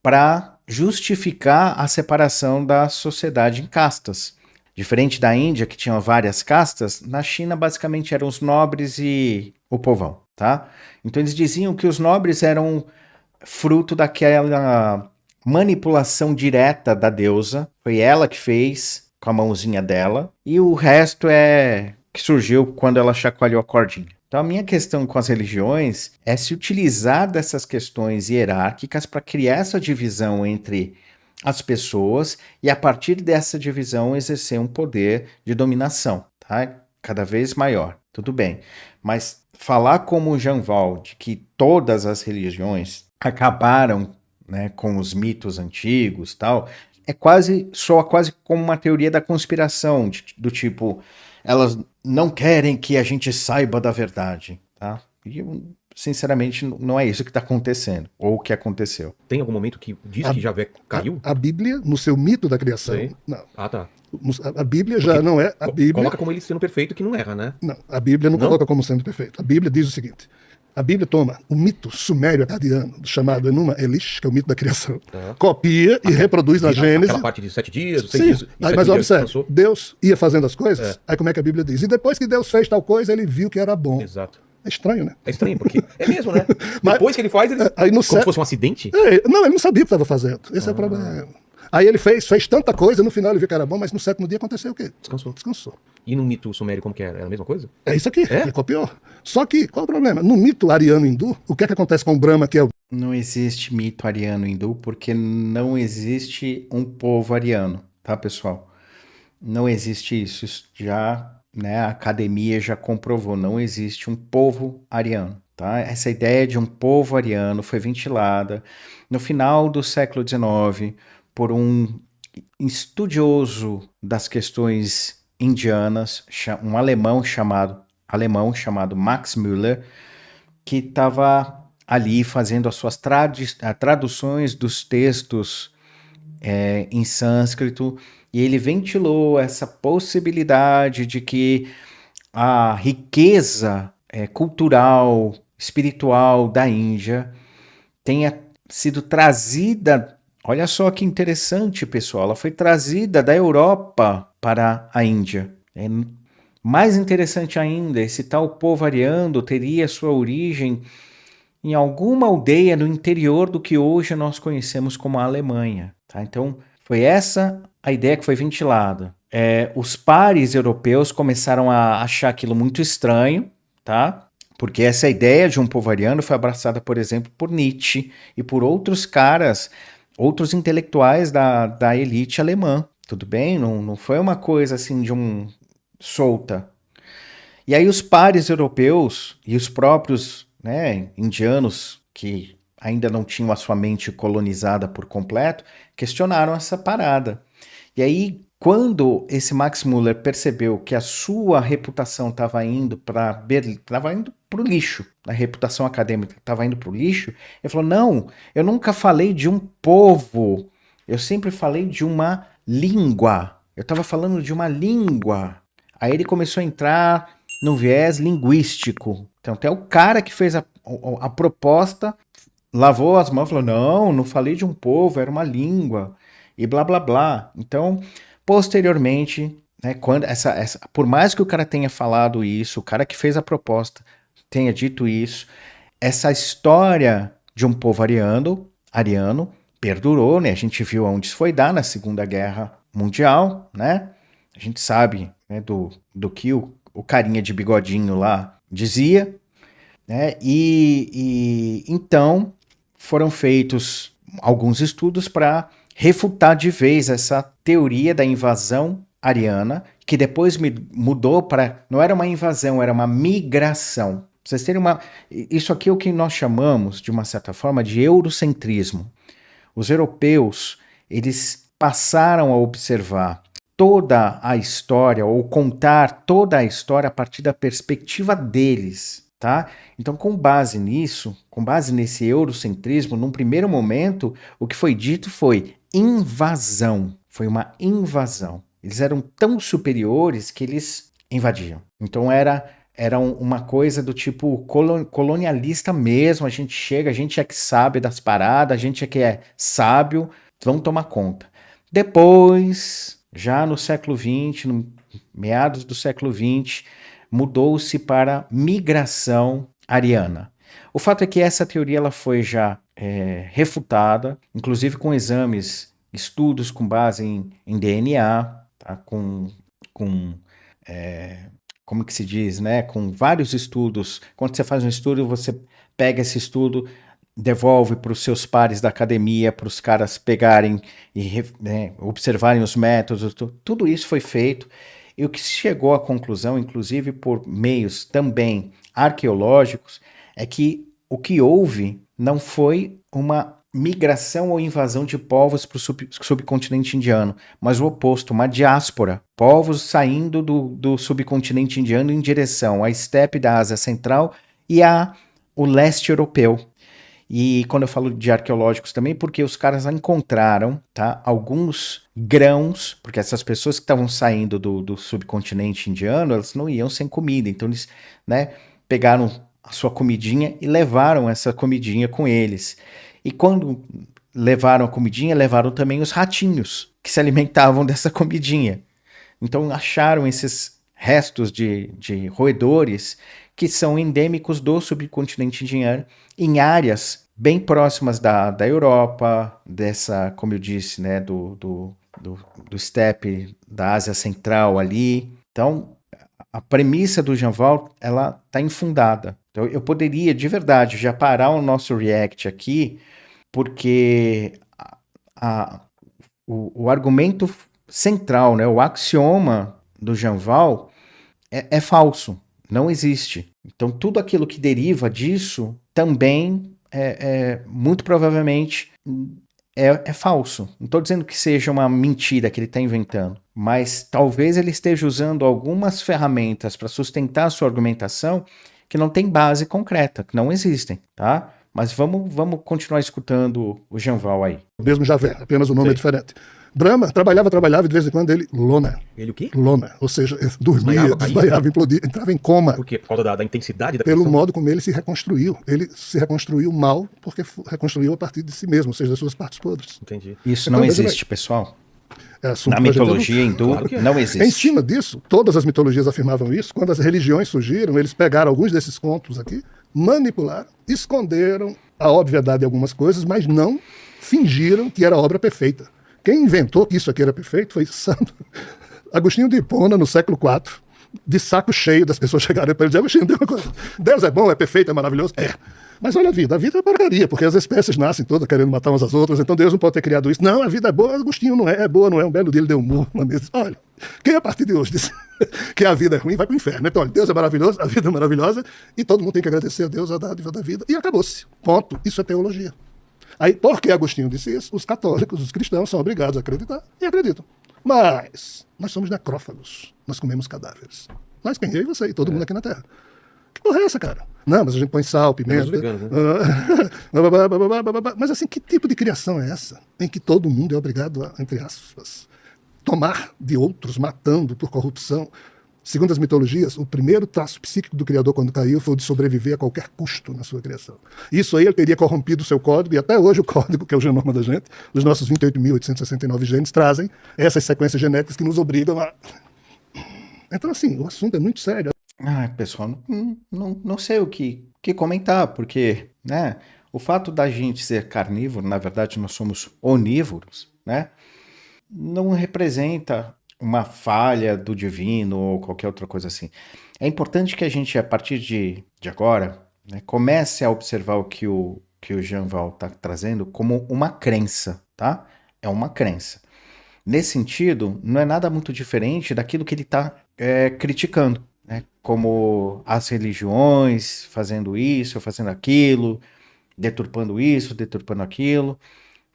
para justificar a separação da sociedade em castas. Diferente da Índia, que tinha várias castas, na China basicamente eram os nobres e o povão, tá? Então eles diziam que os nobres eram fruto daquela manipulação direta da deusa, foi ela que fez com a mãozinha dela, e o resto é que surgiu quando ela chacoalhou a cordinha. Então a minha questão com as religiões é se utilizar dessas questões hierárquicas para criar essa divisão entre as pessoas e a partir dessa divisão exercer um poder de dominação, tá? Cada vez maior. Tudo bem. Mas falar como o Jean Valde que todas as religiões acabaram, né, com os mitos antigos, tal, soa quase como uma teoria da conspiração, do tipo, elas não querem que a gente saiba da verdade, tá? E sinceramente, não é isso que está acontecendo, ou o que aconteceu. Tem algum momento que diz que Javé caiu? A Bíblia, no seu mito da criação, Sim. não. Tá. A Bíblia já não é. A Bíblia, coloca como ele sendo perfeito que não erra, né? não, a Bíblia não Não? coloca como sendo perfeito. A Bíblia diz o seguinte: a Bíblia toma o mito sumério-acadiano, chamado Enuma Elish, que é o mito da criação, copia e reproduz na Gênesis. Aquela parte de 7 dias, 6 Sim, dias. mas observe, Deus ia fazendo as coisas, aí como é que a Bíblia diz? E depois que Deus fez tal coisa, ele viu que era bom. Exato. É estranho, né? É estranho, porque é mesmo, né? Mas- Depois que ele faz, ele... Aí no como céu- se fosse um acidente? Não, ele não sabia o que estava fazendo. Esse é o problema. Aí ele fez tanta coisa, no final ele viu que era bom, mas no sétimo dia aconteceu o quê? Descansou. Descansou. E no mito sumério, como que era? Era a mesma coisa? É isso aqui, É? ele copiou. Só que, qual é o problema? No mito ariano hindu, o que é que acontece com o Brahma, que é o Não existe mito ariano hindu porque não existe um povo ariano, tá, pessoal? Não existe isso. Isso já, né, a academia já comprovou. Não existe um povo ariano, tá? Essa ideia de um povo ariano foi ventilada no final do século XIX por um estudioso das questões indianas, um alemão chamado Max Müller, que estava ali fazendo as suas traduções dos textos em sânscrito, e ele ventilou essa possibilidade de que a riqueza cultural, espiritual da Índia tenha sido trazida. Olha só que interessante, pessoal. Ela foi trazida da Europa para a Índia. Mais interessante ainda, esse tal povo ariano teria sua origem em alguma aldeia no interior do que hoje nós conhecemos como a Alemanha. Tá? Então, foi essa a ideia que foi ventilada. Os pares europeus começaram a achar aquilo muito estranho, tá? Porque essa ideia de um povo ariano foi abraçada, por exemplo, por Nietzsche e por outros caras, outros intelectuais da elite alemã. Tudo bem? Não foi uma coisa assim de solta. E aí os pares europeus e os próprios, né, indianos que ainda não tinham a sua mente colonizada por completo, questionaram essa parada. E aí, quando esse Max Müller percebeu que a sua reputação estava indo para o lixo, a reputação acadêmica estava indo para o lixo, ele falou, não, eu nunca falei de um povo, eu sempre falei de uma língua, eu estava falando de uma língua. Aí ele começou a entrar no viés linguístico. Então, até o cara que fez a proposta, lavou as mãos e falou, não falei de um povo, era uma língua, e blá blá blá. Então, posteriormente, né, quando por mais que o cara tenha falado isso, o cara que fez a proposta tenha dito isso, essa história de um povo ariano perdurou, né? A gente viu onde isso foi dar na Segunda Guerra Mundial, né? A gente sabe, né, do que o carinha de bigodinho lá dizia, né? E então foram feitos alguns estudos para refutar de vez essa teoria da invasão ariana, que depois mudou para... Não era uma invasão, era uma migração. Pra vocês terem isso aqui é o que nós chamamos, de uma certa forma, de eurocentrismo. Os europeus, eles passaram a observar toda a história, ou contar toda a história a partir da perspectiva deles, tá? Então, com base nisso, com base nesse eurocentrismo, num primeiro momento, o que foi dito foi invasão. Foi uma invasão. Eles eram tão superiores que eles invadiam. Então, era uma coisa do tipo colonialista mesmo, a gente chega, a gente é que sabe das paradas, a gente é que é sábio, vamos tomar conta. Depois, já no século XX, no meados do século XX, mudou-se para migração ariana. O fato é que essa teoria ela foi já refutada, inclusive com estudos com base em DNA, tá? Como que se diz, né? Com vários estudos. Quando você faz um estudo, você pega esse estudo, devolve para os seus pares da academia, para os caras pegarem e observarem os métodos. Tudo isso foi feito. E o que se chegou à conclusão, inclusive por meios também arqueológicos, é que o que houve não foi uma migração ou invasão de povos para o subcontinente indiano, mas o oposto, uma diáspora, povos saindo do subcontinente indiano em direção à estepe da Ásia Central e o leste europeu. E quando eu falo de arqueológicos também, porque os caras encontraram, tá, alguns grãos, porque essas pessoas que estavam saindo do subcontinente indiano, elas não iam sem comida, então eles, né, pegaram a sua comidinha e levaram essa comidinha com eles. E quando levaram a comidinha, levaram também os ratinhos que se alimentavam dessa comidinha. Então acharam esses restos de roedores que são endêmicos do subcontinente indiano em áreas bem próximas da Europa, dessa, como eu disse, né, do estepe da Ásia Central ali. Então, a premissa do Jean-Val, ela está infundada. Então, eu poderia, de verdade, já parar o nosso react aqui, porque o argumento central, né, o axioma do Jean-Val é falso, não existe. Então, tudo aquilo que deriva disso também muito provavelmente é falso. Não estou dizendo que seja uma mentira que ele está inventando, mas talvez ele esteja usando algumas ferramentas para sustentar a sua argumentação que não tem base concreta, que não existem, tá? Mas vamos continuar escutando o Jean-Val aí. O mesmo Javé, apenas o nome é diferente. Brahma trabalhava e de vez em quando ele lona. Ele o quê? Lona, ou seja, dormia, desmaiava, implodia, entrava em coma. Por quê? Por causa da intensidade da Pelo pressão? modo como ele se reconstruiu. Ele se reconstruiu mal porque reconstruiu a partir de si mesmo, ou seja, das suas partes podres. Entendi. Isso não existe, pessoal. Na mitologia hindu, não existe. Em cima disso, todas as mitologias afirmavam isso. Quando as religiões surgiram, eles pegaram alguns desses contos aqui, manipularam, esconderam a obviedade de algumas coisas, mas não fingiram que era obra perfeita. Quem inventou que isso aqui era perfeito foi Santo Agostinho de Hipona, no século IV, de saco cheio das pessoas chegarem para ele e dizer: Agostinho, Deus é bom, é perfeito, é maravilhoso. É. Mas olha a vida é porcaria, porque as espécies nascem todas querendo matar umas às outras, então Deus não pode ter criado isso. Não, a vida é boa, Agostinho não é boa, não é. Um belo dia ele deu um murro na mesa. Olha, quem a partir de hoje disse que a vida é ruim vai para o inferno. Então, olha, Deus é maravilhoso, a vida é maravilhosa, e todo mundo tem que agradecer a Deus a dádiva da vida. E acabou-se. Ponto. Isso é teologia. Aí, porque Agostinho disse isso, os católicos, os cristãos são obrigados a acreditar e acreditam. Mas nós somos necrófagos, nós comemos cadáveres. Nós, quem? Eu e você, e todo mundo aqui na Terra. Que porra é essa, cara? Não, mas a gente põe sal, pimenta. Veganos, né? Mas assim, que tipo de criação é essa? Em que todo mundo é obrigado a, entre aspas, tomar de outros, matando por corrupção. Segundo as mitologias, o primeiro traço psíquico do Criador quando caiu foi o de sobreviver a qualquer custo na sua criação. Isso aí ele teria corrompido o seu código, e até hoje o código, que é o genoma da gente, os nossos 28.869 genes, trazem essas sequências genéticas que nos obrigam a... Então, assim, o assunto é muito sério. Ah, pessoal, não sei o que comentar, porque, né, o fato da gente ser carnívoro, na verdade nós somos onívoros, né, não representa uma falha do divino ou qualquer outra coisa assim. É importante que a gente, a partir de agora, né, comece a observar o que o Jean Val está trazendo como uma crença, tá? É uma crença. Nesse sentido, não é nada muito diferente daquilo que ele está criticando, né? Como as religiões fazendo isso, fazendo aquilo, deturpando isso, deturpando aquilo.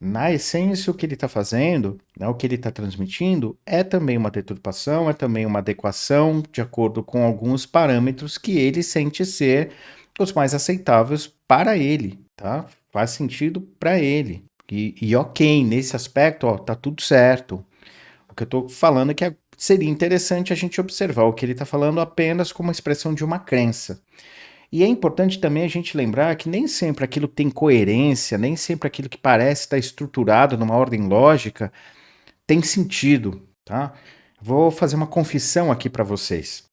Na essência, o que ele está fazendo, né, o que ele está transmitindo, é também uma deturpação, é também uma adequação de acordo com alguns parâmetros que ele sente ser os mais aceitáveis para ele, tá? Faz sentido para ele. E ok, nesse aspecto, ó, tá tudo certo. O que eu estou falando é que seria interessante a gente observar o que ele está falando apenas como uma expressão de uma crença. E é importante também a gente lembrar que nem sempre aquilo tem coerência, nem sempre aquilo que parece estar estruturado numa ordem lógica tem sentido, tá? Vou fazer uma confissão aqui para vocês.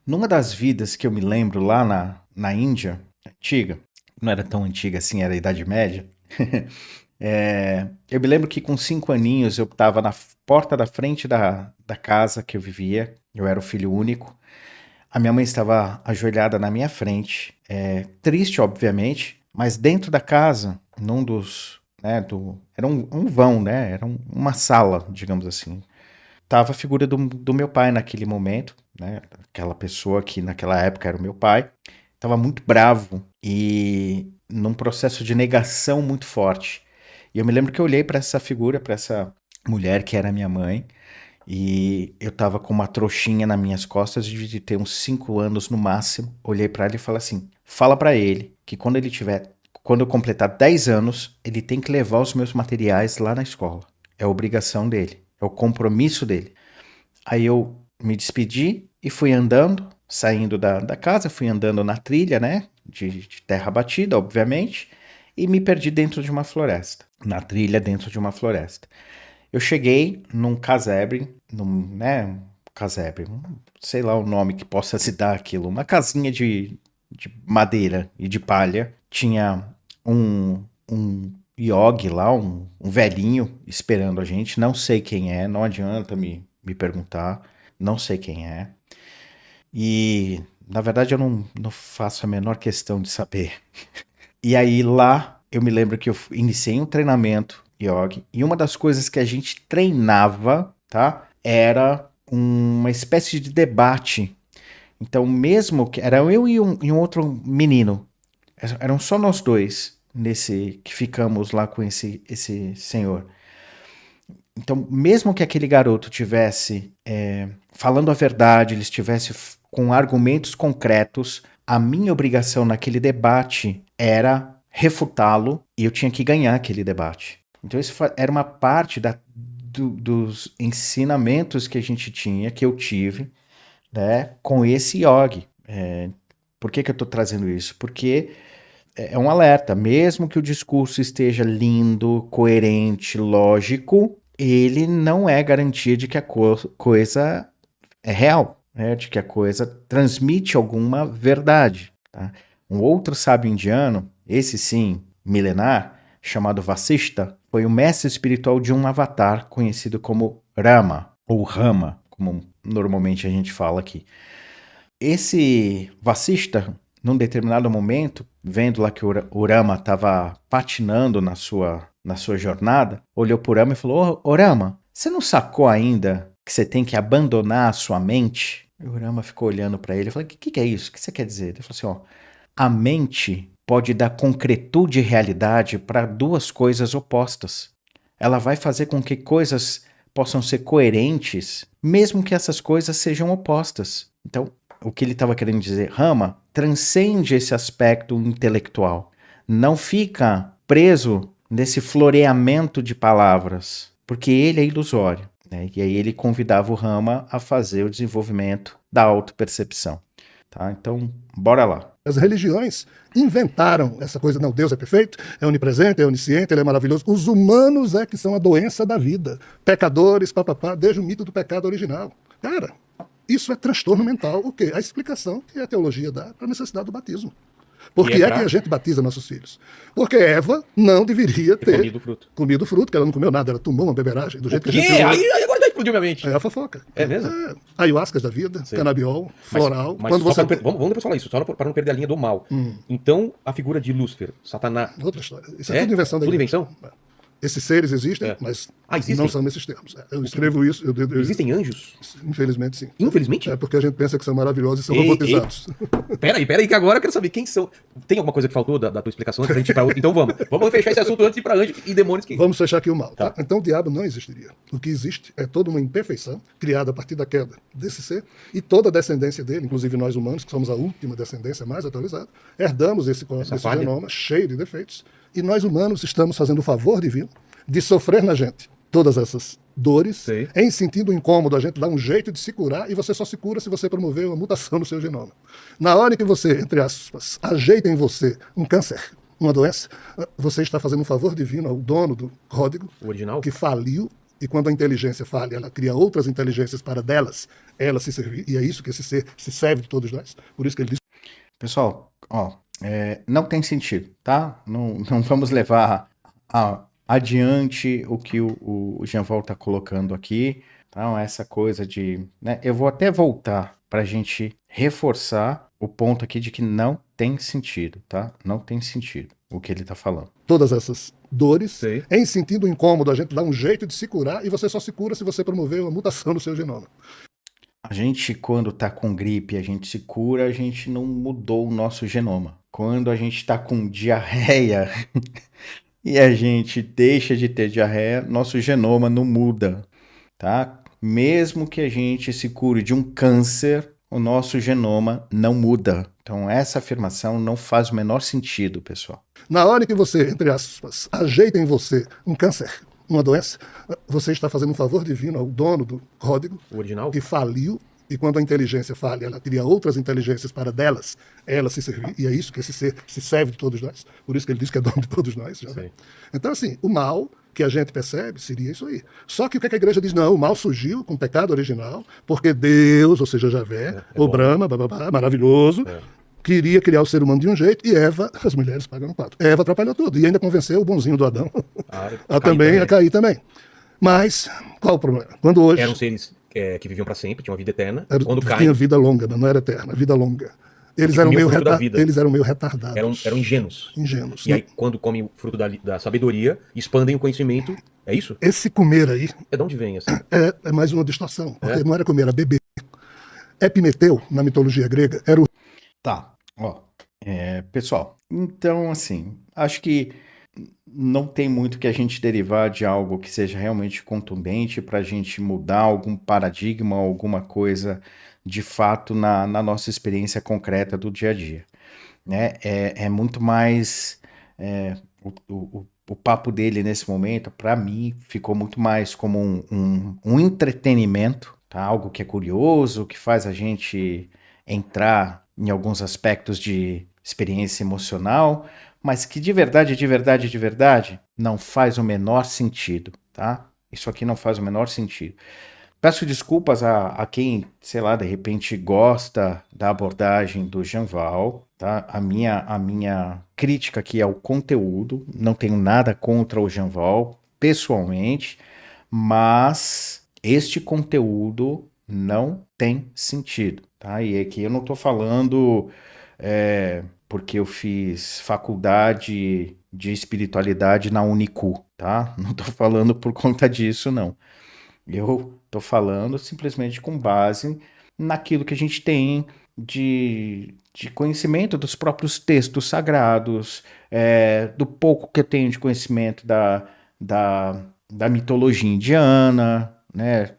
Numa das vidas que eu me lembro lá na Índia, antiga, não era tão antiga assim, era a Idade Média, eu me lembro que com 5 aninhos eu estava na porta da frente da casa que eu vivia, eu era o filho único. A minha mãe estava ajoelhada na minha frente, triste, obviamente, mas dentro da casa, num dos, né, era um vão, né, era uma sala, digamos assim. Tava a figura do meu pai naquele momento, né, aquela pessoa que naquela época era o meu pai. Estava muito bravo e num processo de negação muito forte. E eu me lembro que eu olhei para essa figura, para essa mulher que era minha mãe, e eu tava com uma trouxinha nas minhas costas, de ter uns 5 anos no máximo. Olhei pra ele e falei assim: fala pra ele que quando eu completar 10 anos, ele tem que levar os meus materiais lá na escola. É a obrigação dele, é o compromisso dele. Aí eu me despedi e fui andando, saindo da casa, fui andando na trilha, né, de terra batida, obviamente, e me perdi dentro de uma floresta, na trilha dentro de uma floresta. Eu cheguei num casebre, casebre, sei lá o nome que possa se dar aquilo, uma casinha de madeira e de palha. Tinha um yogi lá, um velhinho esperando a gente, não sei quem é, não adianta me perguntar, não sei quem é. E, na verdade, eu não faço a menor questão de saber. E aí lá, eu me lembro que eu iniciei um treinamento yogi, e uma das coisas que a gente treinava, tá, era uma espécie de debate. Então, mesmo que era eu e um outro menino, eram só nós dois nesse que ficamos lá com esse senhor. Então, mesmo que aquele garoto tivesse falando a verdade, ele estivesse com argumentos concretos, a minha obrigação naquele debate era refutá-lo, e eu tinha que ganhar aquele debate. Então isso era uma parte dos ensinamentos que a gente tinha, que eu tive, né, com esse yogi. Por que eu estou trazendo isso? Porque é um alerta. Mesmo que o discurso esteja lindo, coerente, lógico, ele não é garantia de que a coisa é real, né, de que a coisa transmite alguma verdade. Tá? Um outro sábio indiano, esse sim, milenar, chamado Vasishta, foi o mestre espiritual de um avatar conhecido como Rama, ou Rama, como normalmente a gente fala aqui. Esse Vasishta, num determinado momento, vendo lá que o Rama estava patinando na sua jornada, olhou para o Rama e falou: ô Rama, você não sacou ainda que você tem que abandonar a sua mente? E o Rama ficou olhando para ele e falou: o que é isso? O que você quer dizer? Ele falou assim: ó, a mente pode dar concretude e realidade para duas coisas opostas. Ela vai fazer com que coisas possam ser coerentes, mesmo que essas coisas sejam opostas. Então, o que ele estava querendo dizer, Rama, transcende esse aspecto intelectual. Não fica preso nesse floreamento de palavras, porque ele é ilusório. né? E aí ele convidava o Rama a fazer o desenvolvimento da autopercepção, tá? Então, bora lá. As religiões inventaram essa coisa, não, Deus é perfeito, é onipresente, é onisciente, ele é maravilhoso. Os humanos é que são a doença da vida. Pecadores, papapá, desde o mito do pecado original. Cara, isso é transtorno mental. O quê? A explicação que a teologia dá para a necessidade do batismo. Por que é que a gente batiza nossos filhos? Porque Eva não deveria ter comido fruto, que ela não comeu nada, ela tomou uma beberagem, do jeito que a gente... Aí agora já explodiu minha mente. É a fofoca. É mesmo? Ayahuascas da vida, canabiol, floral. Mas quando você... vamos depois falar isso, só para não perder a linha do mal. Então, a figura de Lúcifer, Satanás... Outra história. Isso é tudo invenção da igreja. Tudo invenção? Esses seres existem, mas existem? não são nesses termos. Eu escrevo isso... Existem anjos? Infelizmente, sim. Infelizmente? É porque a gente pensa que são maravilhosos e são robotizados. Peraí, que agora eu quero saber quem são. Tem alguma coisa que faltou da tua explicação antes pra gente ir pra outra? Então vamos fechar esse assunto antes de ir pra anjos e demônios que... Vamos fechar aqui o mal. Tá. Então o diabo não existiria. O que existe é toda uma imperfeição criada a partir da queda desse ser e toda a descendência dele, inclusive nós humanos, que somos a última descendência mais atualizada, herdamos esse genoma cheio de defeitos e nós humanos estamos fazendo o favor divino de sofrer na gente todas essas dores, em sentindo incômodo, a gente dá um jeito de se curar e você só se cura se você promover uma mutação no seu genoma. Na hora que você, entre aspas, ajeita em você um câncer, uma doença, você está fazendo um favor divino ao dono do código, o original, que faliu, e quando a inteligência falha, ela cria outras inteligências para delas, ela se servir, e é isso que esse ser se serve de todos nós. Por isso que ele diz... Pessoal, não tem sentido, tá? Não vamos levar adiante o que o Jeanval está colocando aqui. Então, essa coisa de... né, eu vou até voltar para a gente reforçar o ponto aqui de que não tem sentido, tá? Não tem sentido o que ele está falando. Todas essas dores, em sentindo incômodo, a gente dá um jeito de se curar e você só se cura se você promover uma mutação no seu genoma. A gente, quando está com gripe, a gente se cura, a gente não mudou o nosso genoma. Quando a gente está com diarreia... e a gente deixa de ter diarreia, nosso genoma não muda, tá? Mesmo que a gente se cure de um câncer, o nosso genoma não muda. Então essa afirmação não faz o menor sentido, pessoal. Na hora que você, entre aspas, ajeita em você um câncer, uma doença, você está fazendo um favor divino ao dono do código, o original, que faliu. E quando a inteligência falha, ela cria outras inteligências para delas, ela se servir. E é isso que esse ser se serve de todos nós. Por isso que ele diz que é dono de todos nós. Então, assim, o mal que a gente percebe seria isso aí. Só que o que a igreja diz? Não, o mal surgiu com o pecado original, porque Deus, ou seja, Javé, o Brahma, maravilhoso, queria criar o ser humano de um jeito, e Eva, as mulheres pagam um pato. Eva atrapalhou tudo, e ainda convenceu o bonzinho do Adão a cair também. Mas, qual o problema? Quando hoje... eram seres... que viviam para sempre, tinham uma vida eterna. Quando tinha vida longa, não era eterna, vida longa. Eles eram meio retardados. Eram ingênuos. Ingênuos. E aí, quando comem o fruto da sabedoria, expandem o conhecimento. É isso? Esse comer aí... é de onde vem, assim? É mais uma distorção. Porque não era comer, era beber. Epimeteu, na mitologia grega, era o... Tá, pessoal, então, assim, acho que não tem muito que a gente derivar de algo que seja realmente contundente para a gente mudar algum paradigma, alguma coisa de fato na nossa experiência concreta do dia a dia, né? É muito mais o papo dele nesse momento, para mim, ficou muito mais como um entretenimento, tá? Algo que é curioso, que faz a gente entrar em alguns aspectos de experiência emocional, mas que de verdade, não faz o menor sentido, tá? Isso aqui não faz o menor sentido. Peço desculpas a quem, sei lá, de repente gosta da abordagem do Jeanval, tá? A minha crítica aqui é o conteúdo, não tenho nada contra o Jeanval, pessoalmente, mas este conteúdo não tem sentido, tá? E aqui eu não estou falando... porque eu fiz faculdade de espiritualidade na Unicu, tá? Não tô falando por conta disso, não. Eu tô falando simplesmente com base naquilo que a gente tem de conhecimento dos próprios textos sagrados, do pouco que eu tenho de conhecimento da mitologia indiana, né?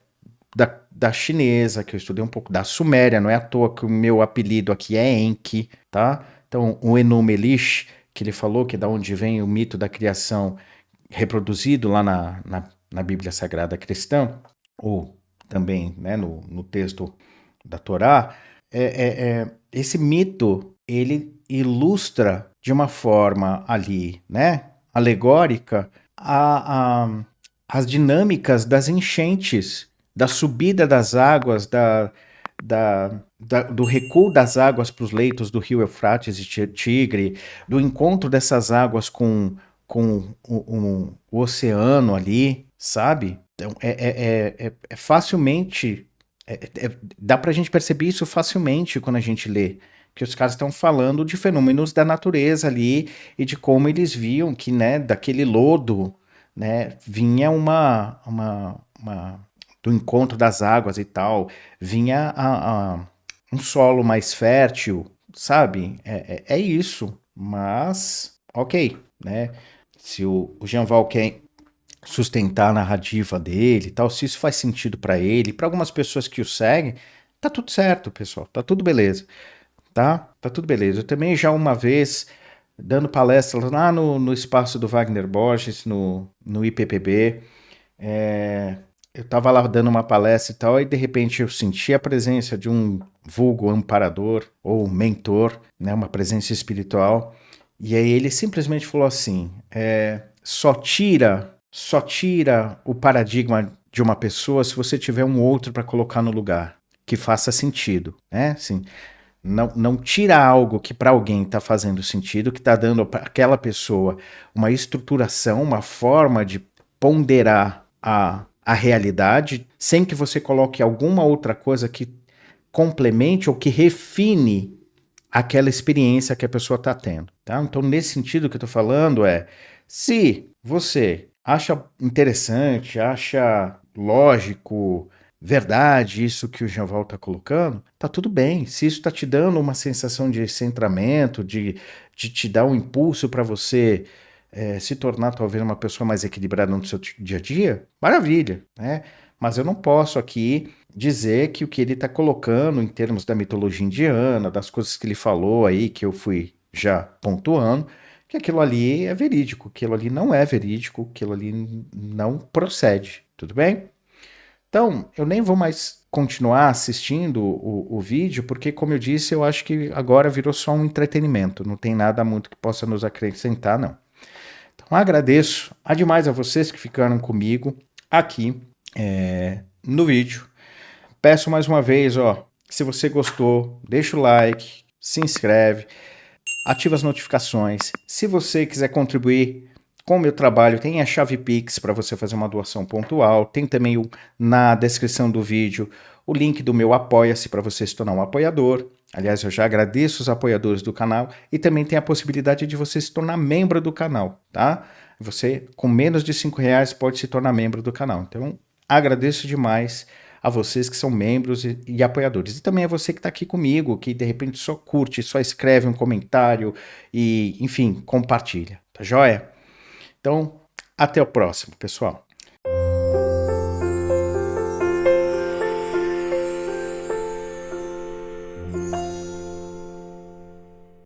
Da chinesa, que eu estudei um pouco da Suméria, não é à toa que o meu apelido aqui é Enki, tá? Então, o Enuma Elish, que ele falou que é da onde vem o mito da criação reproduzido lá na Bíblia Sagrada Cristã, ou também, né, no texto da Torá, esse mito, ele ilustra de uma forma ali, né, alegórica, as dinâmicas das enchentes, da subida das águas, do recuo das águas para os leitos do rio Eufrates e Tigre, do encontro dessas águas com o oceano ali, sabe? Então, é facilmente. Dá pra gente perceber isso facilmente quando a gente lê. Que os caras estão falando de fenômenos da natureza ali e de como eles viam que, né, daquele lodo, né, vinha do encontro das águas e tal, vinha um solo mais fértil, sabe? É isso. Mas, ok, né? Se o Jean Val quer sustentar a narrativa dele e tal, se isso faz sentido pra ele, pra algumas pessoas que o seguem, tá tudo certo, pessoal, tá tudo beleza, tá? Tá tudo beleza. Eu também já uma vez, dando palestra lá no espaço do Wagner Borges, no IPPB, eu tava lá dando uma palestra e tal, e de repente eu senti a presença de um vulgo amparador ou mentor, né, uma presença espiritual, e aí ele simplesmente falou assim, só tira o paradigma de uma pessoa se você tiver um outro para colocar no lugar, que faça sentido, né? Assim, não tira algo que para alguém está fazendo sentido, que está dando para aquela pessoa uma estruturação, uma forma de ponderar a realidade, sem que você coloque alguma outra coisa que complemente ou que refine aquela experiência que a pessoa está tendo. Tá? Então, nesse sentido que eu estou falando se você acha interessante, acha lógico, verdade isso que o Jean-Val está colocando, tá tudo bem. Se isso está te dando uma sensação de centramento, de te dar um impulso para você se tornar talvez uma pessoa mais equilibrada no seu dia a dia, maravilha, né? Mas eu não posso aqui dizer que o que ele está colocando em termos da mitologia indiana, das coisas que ele falou aí, que eu fui já pontuando, que aquilo ali é verídico, aquilo ali não é verídico, aquilo ali não procede, tudo bem? Então, eu nem vou mais continuar assistindo o vídeo, porque, como eu disse, eu acho que agora virou só um entretenimento, não tem nada muito que possa nos acrescentar, não. Então, agradeço demais a vocês que ficaram comigo aqui no vídeo. Peço mais uma vez, se você gostou, deixa o like, se inscreve, ativa as notificações. Se você quiser contribuir com o meu trabalho, tem a chave Pix para você fazer uma doação pontual. Tem também na descrição do vídeo o link do meu Apoia-se para você se tornar um apoiador. Aliás, eu já agradeço os apoiadores do canal e também tem a possibilidade de você se tornar membro do canal, tá? Você, com menos de R$5, pode se tornar membro do canal. Então, agradeço demais a vocês que são membros e apoiadores. E também a você que está aqui comigo, que de repente só curte, só escreve um comentário e, enfim, compartilha. Tá joia? Então, até o próximo, pessoal.